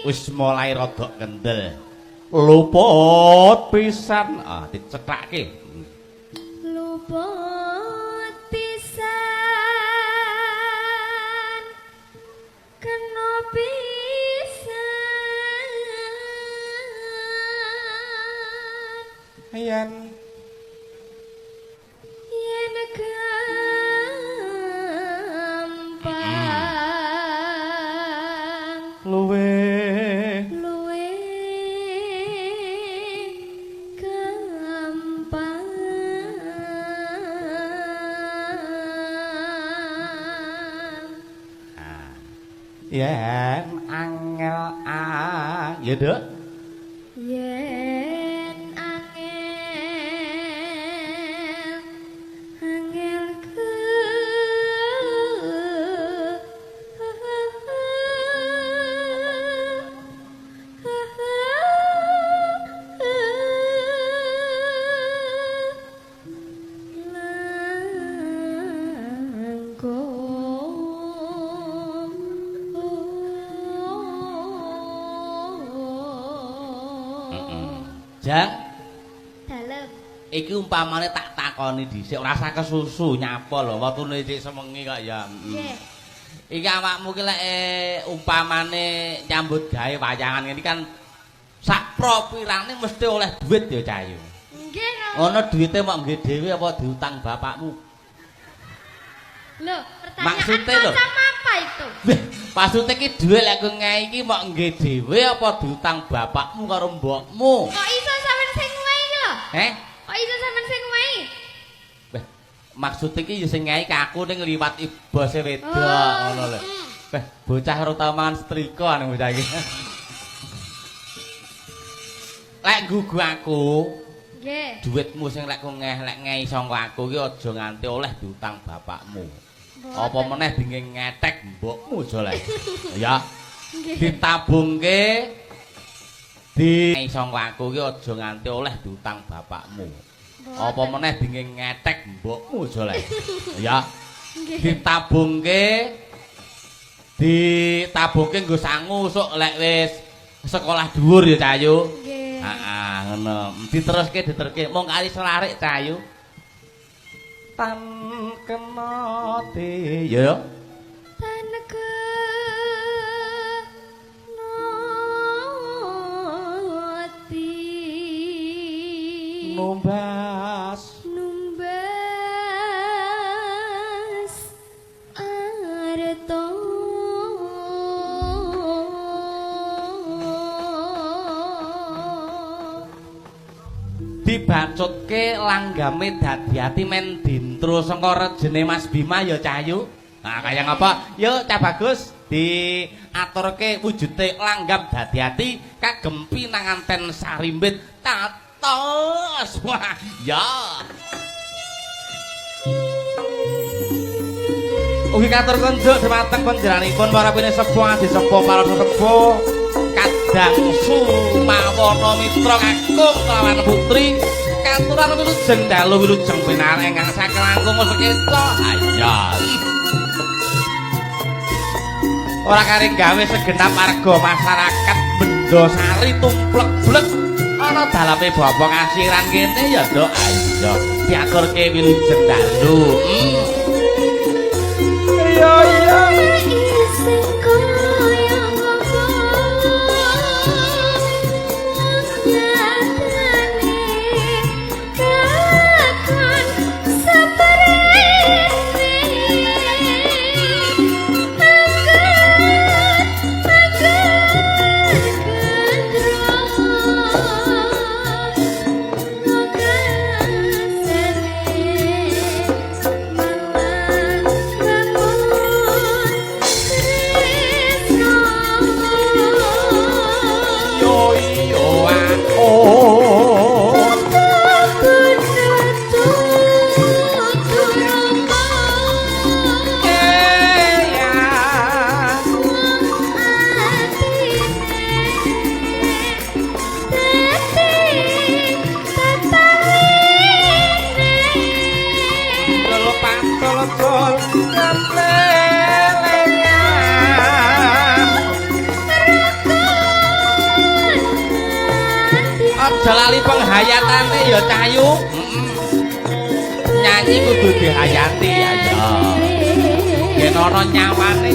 wis mulai rada kendel. Luput pisan. Ah, dicethake. Luput pisan. Kena pisan. Yen gampang luwe gampang yen angel ya Duk. yen angel Jang, dalem iki umpamane tak takoni dhisik ora usah kesusu nyapa lho wektune sik semengi kok ya. nggih Iki awakmu ki lek umpamane nyambut gawe wayangan ngene kan sak propirane mesti oleh duit ya Cayu. nggih Ono duwite mok nggih dhewe apa diutang bapakmu? lho pertanyaan Maksudnya lho? macam apa itu Weh, maksudnya ki dhuwit lek kowe ngei iki mok nggih dhewe apa diutang bapakmu karo mbokmu? kok iso sampean sing ngei iki lho kok iso sampean sing ngei Weh, maksudnya ki ya sing ngei ke aku ning liwat ibose wedok ngono lho. Weh, bocah ora tau mangan setrika ning bocah iki. Lek gugu aku, nggih duitmu sing lek ngei saka aku ki aja nganti oleh diutang bapakmu. Apa meneh dingin ngetek mbokmu aja lek. Ya. Ditabungke di saka aku ki aja nganti oleh diutang bapakmu. Apa meneh dingin ngetek mbokmu aja lek. Ya. Ditabungke nggo sangu sok lek wis sekolah dhuwur ya Cayu. nggih Heeh, ngono. Diterusake mong kali selarik Cayu. Tan kena ti ya tan kenati numbas arto dibacutke langgame dadi ati men dintro saka rejene Mas Bima ya Cayu. Nah, kaya ngapa? Yuk Cah Bagus diaturke wujude langgam dadi ati kagem pinanganten sarimbit tatos. Wah, ya. Ugi katur konjuk dhumateng panjenenganipun para pinisepuh disepuh para sesepuh kadang Sumawana Mitra kakung kelawan putri katuran wilujeng dalu wilujeng pinareng ingkang saking langkung seketa hayal. Ora kari gawe segenap warga masyarakat Bendosari tumplek-blek ana dalape bapa kasiran kene ya Dok. Ayo diaturke wilujeng dalu. Iya iya. hayatane ya Cahayu. Nyanyi kudu dihayati ya. Yen ana nyawane.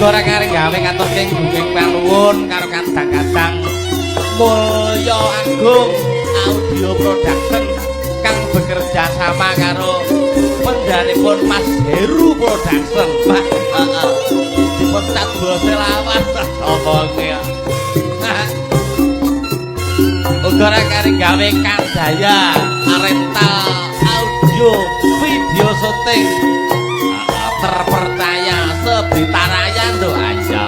Ora kareng gawe kantor king Bungking Panuwun karo kadang-kadang Mulya Agung Audio Production kang bekerja sama karo pendhanipun Mas Heru Production. Pak, heeh. Dipun cat bose lawas. Oh, nggih. Ora kareng gawe Kandaya rental audio video syuting terpercaya Seblitaraya ndo aja.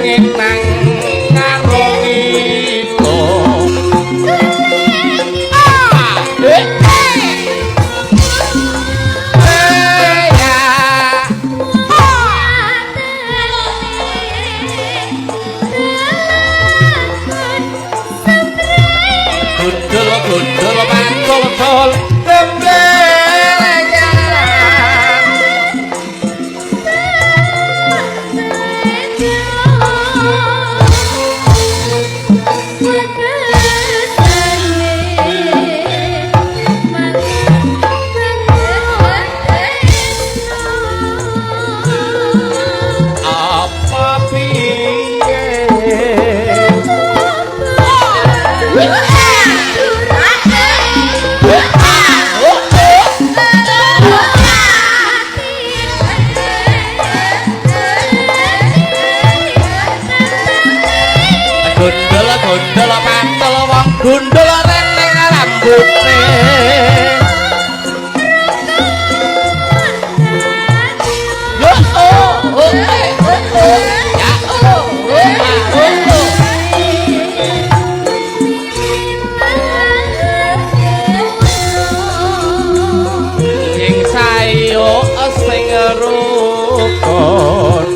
Ngenang karo itu. Gundul mantul Gundul mantul wong gundul reneng rambute. Yo ing sayo sing rukun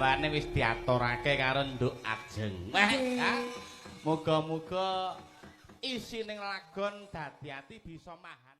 gawane wis diaturake karo Nduk Ajeng. Muga-muga isi ning lagon dadi ati bisa mahal.